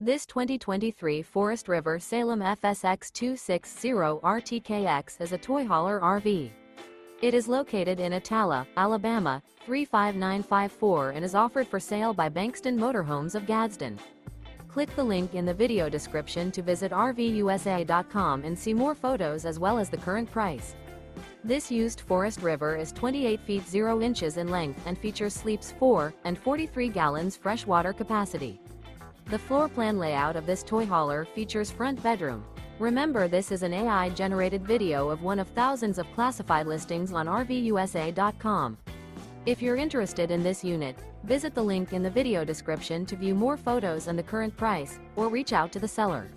This 2023 Forest River Salem FSX 260 RTKX is a toy hauler RV. It is located in Attalla, Alabama, 35954 and is offered for sale by Bankston Motorhomes of Gadsden. Click the link in the video description to visit RVUSA.com and see more photos as well as the current price. This used Forest River is 28 feet 0 inches in length and features sleeps 4 and 43 gallons freshwater capacity. The floor plan layout of this toy hauler features front bedroom. Remember, this is an AI-generated video of one of thousands of classified listings on RVUSA.com. If you're interested in this unit, visit the link in the video description to view more photos and the current price, or reach out to the seller.